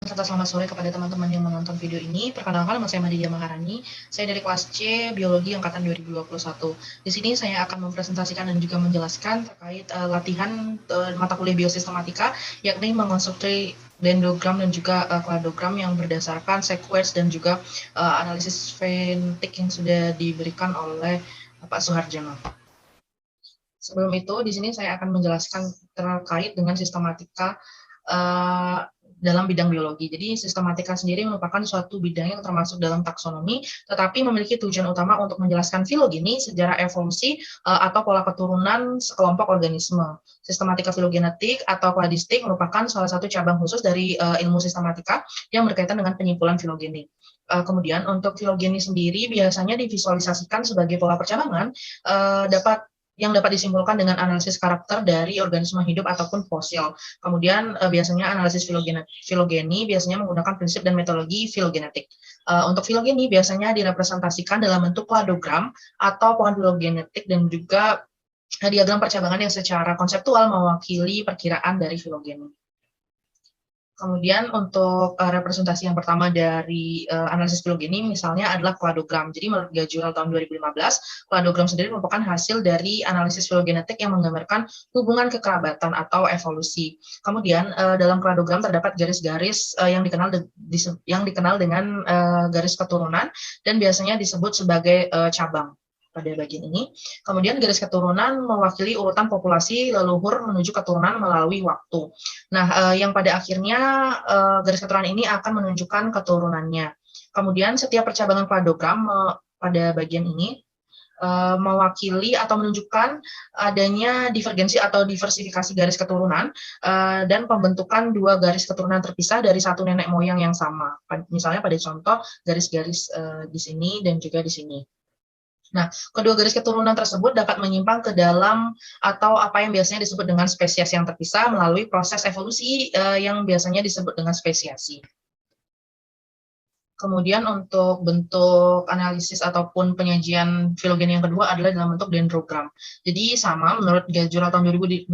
Serta selamat sore kepada teman-teman yang menonton video ini. Perkenalkan, nama saya Madidia Maharani. Saya dari kelas C Biologi Angkatan 2021. Di sini saya akan mempresentasikan dan juga menjelaskan terkait latihan mata kuliah biosistematika, yakni mengonstruksi dendrogram dan juga kladogram yang berdasarkan sequence dan juga analisis fentik yang sudah diberikan oleh Pak Suharjono. Sebelum itu, di sini saya akan menjelaskan terkait dengan sistematika dalam bidang biologi. Jadi sistematika sendiri merupakan suatu bidang yang termasuk dalam taksonomi, tetapi memiliki tujuan utama untuk menjelaskan filogeni, sejarah evolusi, atau pola keturunan sekelompok organisme. Sistematika filogenetik atau kladistik merupakan salah satu cabang khusus dari ilmu sistematika yang berkaitan dengan penyimpulan filogeni. Kemudian untuk filogeni sendiri biasanya divisualisasikan sebagai pola percabangan yang dapat disimpulkan dengan analisis karakter dari organisme hidup ataupun fosil. Kemudian biasanya analisis filogeni biasanya menggunakan prinsip dan metodologi filogenetik. Untuk filogeni biasanya direpresentasikan dalam bentuk kladogram atau pohon filogenetik dan juga diagram percabangan yang secara konseptual mewakili perkiraan dari filogeni. Kemudian untuk representasi yang pertama dari analisis filogeni misalnya adalah kladogram. Jadi menurut Gajural tahun 2015, kladogram sendiri merupakan hasil dari analisis filogenetik yang menggambarkan hubungan kekerabatan atau evolusi. Kemudian dalam kladogram terdapat garis-garis yang dikenal dengan garis keturunan dan biasanya disebut sebagai cabang pada bagian ini. Kemudian garis keturunan mewakili urutan populasi leluhur menuju keturunan melalui waktu. Nah, yang pada akhirnya garis keturunan ini akan menunjukkan keturunannya. Kemudian setiap percabangan kladogram pada bagian ini mewakili atau menunjukkan adanya divergensi atau diversifikasi garis keturunan dan pembentukan dua garis keturunan terpisah dari satu nenek moyang yang sama. Misalnya pada contoh garis-garis di sini dan juga di sini. Nah, kedua garis keturunan tersebut dapat menyimpang ke dalam atau apa yang biasanya disebut dengan spesies yang terpisah melalui proses evolusi yang biasanya disebut dengan spesiasi. Kemudian untuk bentuk analisis ataupun penyajian filogeni yang kedua adalah dalam bentuk dendrogram. Jadi sama, menurut Gajural tahun 2015,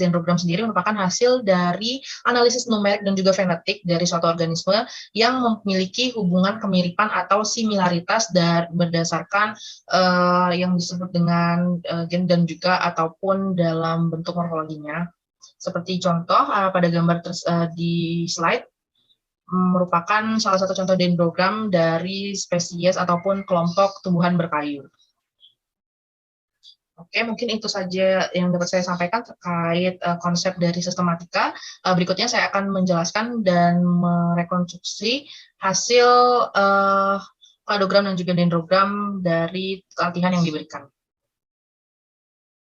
dendrogram sendiri merupakan hasil dari analisis numerik dan juga fenetik dari suatu organisme yang memiliki hubungan kemiripan atau similaritas berdasarkan yang disebut dengan gen dan juga ataupun dalam bentuk morfologinya. Seperti contoh pada gambar di slide, merupakan salah satu contoh dendrogram dari spesies ataupun kelompok tumbuhan berkayu. Oke, mungkin itu saja yang dapat saya sampaikan terkait konsep dari sistematika. Berikutnya saya akan menjelaskan dan merekonstruksi hasil kladogram dan juga dendrogram dari latihan yang diberikan.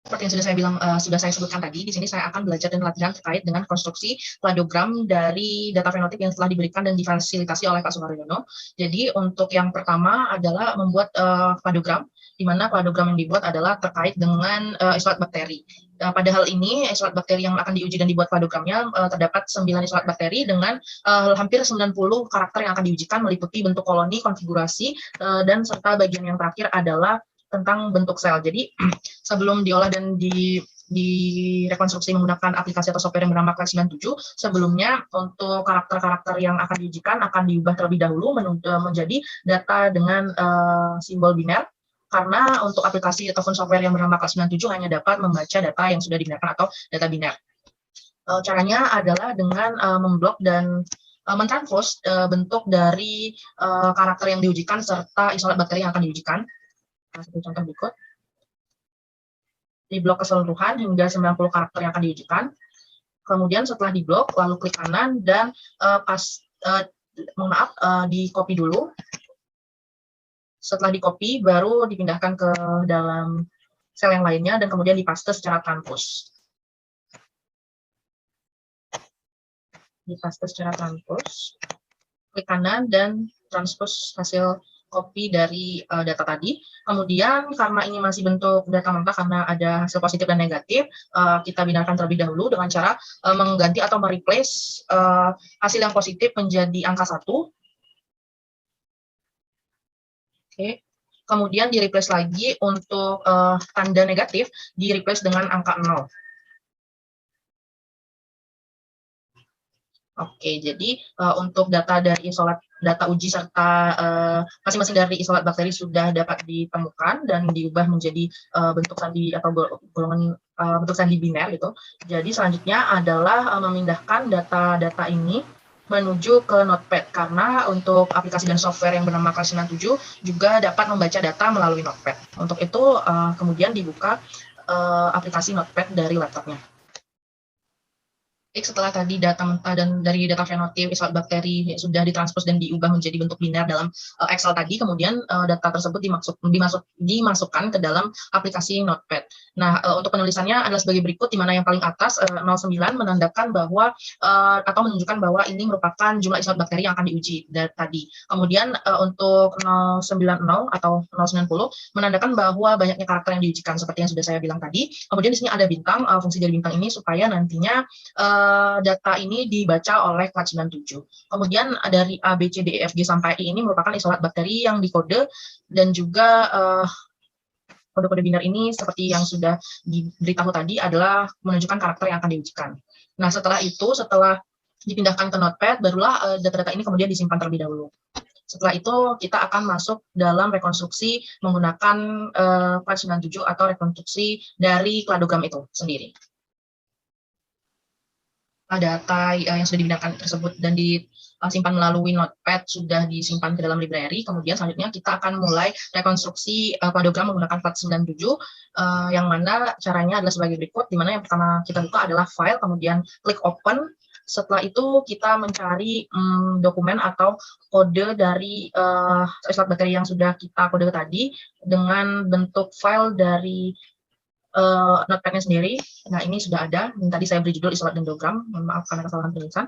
Seperti yang sudah saya bilang, sudah saya sebutkan tadi, di sini saya akan belajar dan latihan terkait dengan konstruksi kladogram dari data fenotip yang telah diberikan dan difasilitasi oleh Pak Suharjono. Jadi untuk yang pertama adalah membuat kladogram, di mana kladogram yang dibuat adalah terkait dengan isolat bakteri. Pada hal ini, isolat bakteri yang akan diuji dan dibuat kladogramnya terdapat 9 isolat bakteri dengan hampir 90 karakter yang akan diujikan, meliputi bentuk koloni, konfigurasi, dan serta bagian yang terakhir adalah tentang bentuk sel. Jadi sebelum diolah dan direkonstruksi menggunakan aplikasi atau software yang bernama Class 97, sebelumnya untuk karakter-karakter yang akan diujikan akan diubah terlebih dahulu menjadi data dengan simbol biner, karena untuk aplikasi ataupun software yang bernama Class 97 hanya dapat membaca data yang sudah dibinarkan atau data biner. Caranya adalah dengan memblok dan mentranspose bentuk dari karakter yang diujikan serta isolat bakteri yang akan diujikan. Seperti contoh berikut. Di blok keseluruhan hingga 90 karakter yang akan diujikan. Kemudian setelah diblok, lalu klik kanan dan di copy dulu. Setelah di copy, baru dipindahkan ke dalam sel yang lainnya dan kemudian dipaste secara transpose. Dipaste secara transpose, klik kanan dan transpose hasil copy dari data tadi. Kemudian karena ini masih bentuk data mentah karena ada hasil positif dan negatif, kita binarkan terlebih dahulu dengan cara mengganti atau mereplace hasil yang positif menjadi angka 1. Oke. Kemudian di-replace lagi untuk tanda negatif, di-replace dengan angka 0. Oke, jadi untuk data dari data uji serta masing-masing dari isolat bakteri sudah dapat ditemukan dan diubah menjadi bentuk sandi atau golongan bentuk sandi biner gitu. Jadi selanjutnya adalah memindahkan data-data ini menuju ke Notepad karena untuk aplikasi dan software yang bernama Class 97 juga dapat membaca data melalui Notepad. Untuk itu kemudian dibuka aplikasi Notepad dari laptopnya. Setelah tadi data mentah dan dari data fenotip isolat bakteri sudah ditranspos dan diubah menjadi bentuk biner dalam Excel tadi, kemudian data tersebut dimasukkan ke dalam aplikasi Notepad. Nah, untuk penulisannya adalah sebagai berikut, di mana yang paling atas 09 menandakan bahwa atau menunjukkan bahwa ini merupakan jumlah isolat bakteri yang akan diuji dari tadi. Kemudian untuk 090 atau 090 menandakan bahwa banyaknya karakter yang diujikan seperti yang sudah saya bilang tadi. Kemudian di sini ada bintang, fungsi dari bintang ini supaya nantinya data ini dibaca oleh Class 97. Kemudian dari A, B, C, D, E, F, G sampai I ini merupakan isolat bakteri yang dikode dan juga kode-kode biner ini seperti yang sudah diberitahu tadi adalah menunjukkan karakter yang akan diujikan. Nah, setelah itu, setelah dipindahkan ke Notepad, barulah data-data ini kemudian disimpan terlebih dahulu. Setelah itu kita akan masuk dalam rekonstruksi menggunakan Class 97 atau rekonstruksi dari kladogram itu sendiri. Data yang sudah dipindahkan tersebut dan disimpan melalui Notepad sudah disimpan ke dalam library. Kemudian selanjutnya kita akan mulai rekonstruksi kladogram menggunakan FAT97, yang mana caranya adalah sebagai berikut, di mana yang pertama kita buka adalah file, kemudian klik open. Setelah itu kita mencari dokumen atau kode dari isolat bakteri yang sudah kita kode tadi dengan bentuk file dari Notepad-nya sendiri. Nah, ini sudah ada. Dan tadi saya beri judul isolat dendrogram. Mohon maaf karena kesalahan penulisan.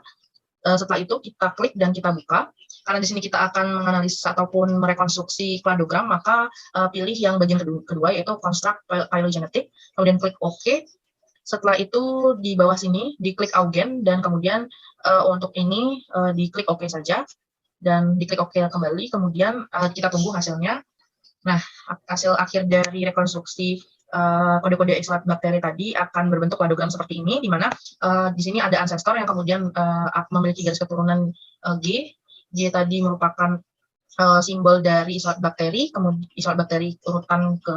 Setelah itu kita klik dan kita buka. Karena di sini kita akan menganalisis ataupun merekonstruksi kladogram, maka pilih yang bagian kedua yaitu construct phylogenetic. Kemudian klik OK. Setelah itu di bawah sini diklik Augen dan kemudian untuk ini diklik OK saja dan diklik OK kembali. Kemudian kita tunggu hasilnya. Nah, hasil akhir dari rekonstruksi kode-kode isolat bakteri tadi akan berbentuk kladogram seperti ini, di mana di sini ada ancestor yang kemudian memiliki garis keturunan G. G tadi merupakan simbol dari isolat bakteri, kemudian isolat bakteri urutan ke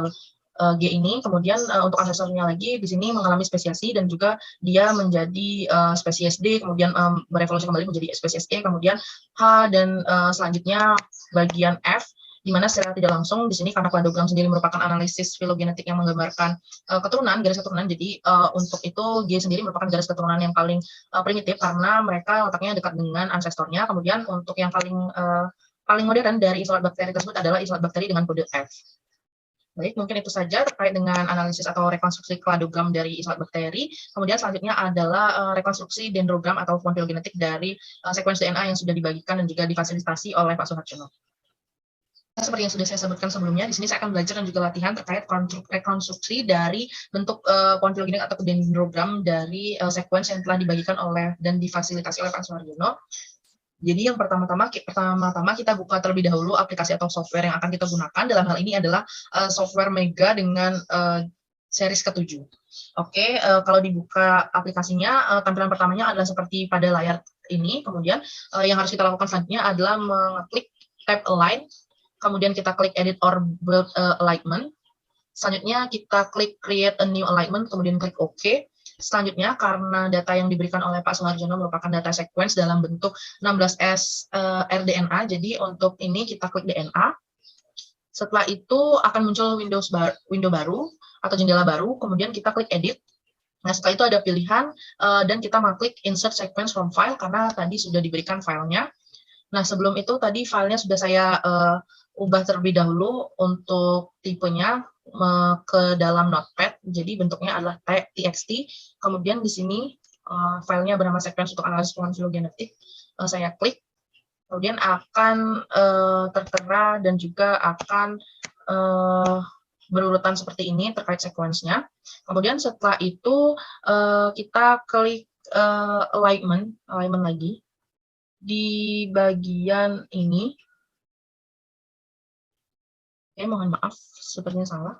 G ini, kemudian untuk ancestornya lagi di sini mengalami spesiasi dan juga dia menjadi spesies D, kemudian berevolusi kembali menjadi spesies E, kemudian H, dan selanjutnya bagian F, di mana secara tidak langsung di sini karena kladogram sendiri merupakan analisis filogenetik yang menggambarkan keturunan, garis keturunan, jadi untuk itu G sendiri merupakan garis keturunan yang paling primitif karena mereka letaknya dekat dengan ancestornya. Kemudian untuk yang paling modern dari isolat bakteri tersebut adalah isolat bakteri dengan kode F. Baik, mungkin itu saja terkait dengan analisis atau rekonstruksi kladogram dari isolat bakteri. Kemudian selanjutnya adalah rekonstruksi dendrogram atau filogenetik dari sekuens DNA yang sudah dibagikan dan juga difasilitasi oleh Pak Suharjono. Seperti yang sudah saya sebutkan sebelumnya, di sini saya akan belajar dan juga latihan terkait rekonstruksi dari bentuk filogenetik atau dendrogram dari sekuens yang telah dibagikan oleh dan difasilitasi oleh Pak Suharjono. Jadi yang pertama-tama kita buka terlebih dahulu aplikasi atau software yang akan kita gunakan. Dalam hal ini adalah software Mega dengan series ke-7. Oke, kalau dibuka aplikasinya, tampilan pertamanya adalah seperti pada layar ini. Kemudian yang harus kita lakukan selanjutnya adalah mengklik tab Align. Kemudian kita klik Edit or Build Alignment. Selanjutnya kita klik Create a New Alignment, kemudian klik OK. Selanjutnya, karena data yang diberikan oleh Pak Suharjono merupakan data sequence dalam bentuk 16S rDNA, jadi untuk ini kita klik DNA. Setelah itu akan muncul window baru atau jendela baru, kemudian kita klik Edit. Nah, setelah itu ada pilihan dan kita mengklik Insert Sequence from File karena tadi sudah diberikan filenya. Nah, sebelum itu tadi filenya sudah saya ubah terlebih dahulu untuk tipenya ke dalam Notepad, jadi bentuknya adalah txt. Kemudian di sini filenya bernama sequence untuk analisis filogenetik. Saya klik, kemudian akan tertera dan juga akan berurutan seperti ini terkait sekuensnya. Kemudian setelah itu kita klik alignment lagi di bagian ini. Oke, mohon maaf, sepertinya salah.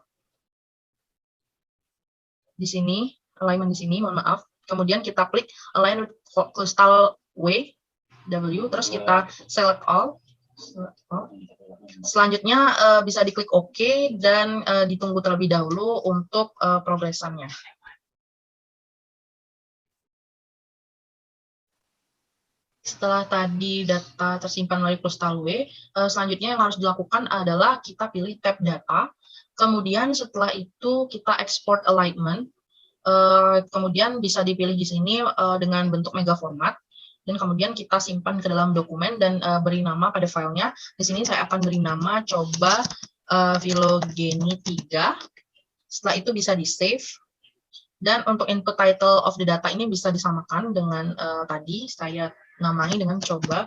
Di sini, alignment di sini, mohon maaf. Kemudian kita klik align with terus kita select all. Selanjutnya bisa diklik OK dan ditunggu terlebih dahulu untuk progresannya. Setelah tadi data tersimpan melalui postal W, selanjutnya yang harus dilakukan adalah kita pilih tab data, kemudian setelah itu kita export alignment, kemudian bisa dipilih di sini dengan bentuk mega format, dan kemudian kita simpan ke dalam dokumen dan beri nama pada filenya. Di sini saya akan beri nama coba Phylogeny 3. Setelah itu bisa di save. Dan untuk input title of the data ini bisa disamakan dengan tadi saya namai dengan coba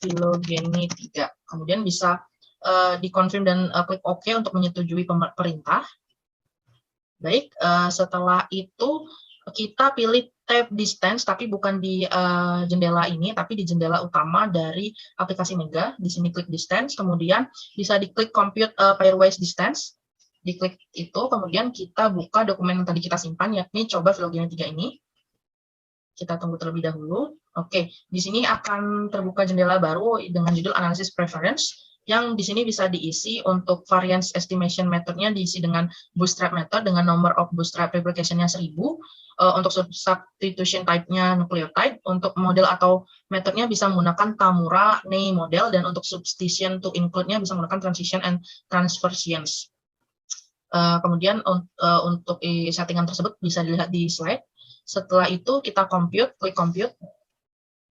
Phylogeny 3. Kemudian bisa dikonfirm dan klik OK untuk menyetujui perintah. Baik, setelah itu kita pilih tab distance, tapi bukan di jendela ini, tapi di jendela utama dari aplikasi Mega. Di sini klik distance, kemudian bisa diklik compute pairwise distance. Diklik itu, kemudian kita buka dokumen yang tadi kita simpan, yakni coba Phylogeny 3 ini. Kita tunggu terlebih dahulu. Oke, di sini akan terbuka jendela baru dengan judul Analysis Preference, yang di sini bisa diisi untuk variance estimation methodnya diisi dengan bootstrap method dengan number of bootstrap replication-nya 1000, untuk substitution type-nya nucleotide, untuk model atau metodenya bisa menggunakan Tamura Ney model, dan untuk substitution to include-nya bisa menggunakan transition and transversions. Kemudian untuk settingan tersebut bisa dilihat di slide. Setelah itu kita compute, klik compute.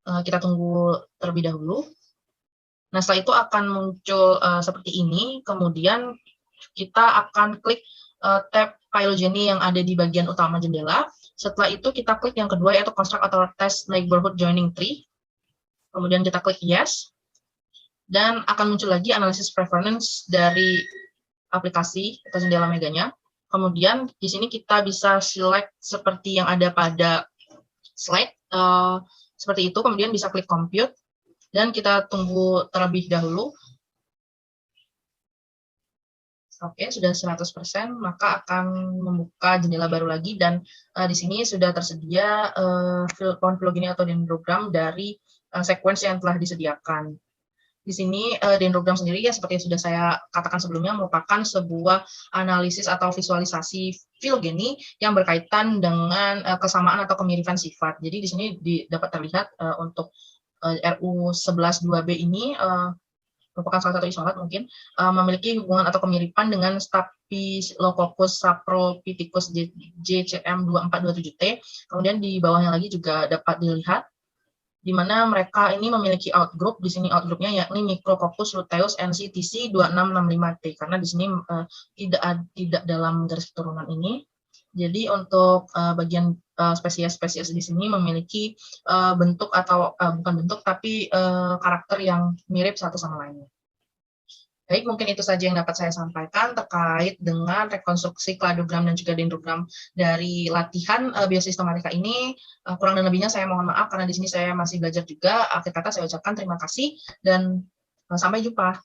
Kita tunggu terlebih dahulu. Nah, setelah itu akan muncul seperti ini. Kemudian kita akan klik tab Phylogeny yang ada di bagian utama jendela. Setelah itu kita klik yang kedua, yaitu construct atau test neighborhood joining tree. Kemudian kita klik yes. Dan akan muncul lagi analisis preference dari aplikasi atau jendela Meganya. Kemudian di sini kita bisa select seperti yang ada pada slide, seperti itu. Kemudian bisa klik compute dan kita tunggu terlebih dahulu. Oke, sudah 100%, maka akan membuka jendela baru lagi, dan di sini sudah tersedia Phylogeny atau dendrogram dari sequence yang telah disediakan. Di sini dendrogram sendiri, ya seperti yang sudah saya katakan sebelumnya, merupakan sebuah analisis atau visualisasi Phylogeny yang berkaitan dengan kesamaan atau kemiripan sifat. Jadi di sini dapat terlihat untuk RU11-2B ini merupakan salah satu isolat mungkin memiliki hubungan atau kemiripan dengan Staphylococcus saprophyticus JCM2427T. Kemudian di bawahnya lagi juga dapat dilihat di mana mereka ini memiliki outgroup. Di sini outgroupnya yakni Micrococcus luteus NCTC 2665T, karena di sini tidak dalam garis keturunan ini. Jadi untuk bagian spesies-spesies di sini memiliki bentuk atau bukan bentuk tapi karakter yang mirip satu sama lainnya. Baik, mungkin itu saja yang dapat saya sampaikan terkait dengan rekonstruksi kladogram dan juga dendrogram dari latihan biosistematika ini. Kurang dan lebihnya saya mohon maaf karena di sini saya masih belajar juga. Akhir kata saya ucapkan terima kasih dan sampai jumpa.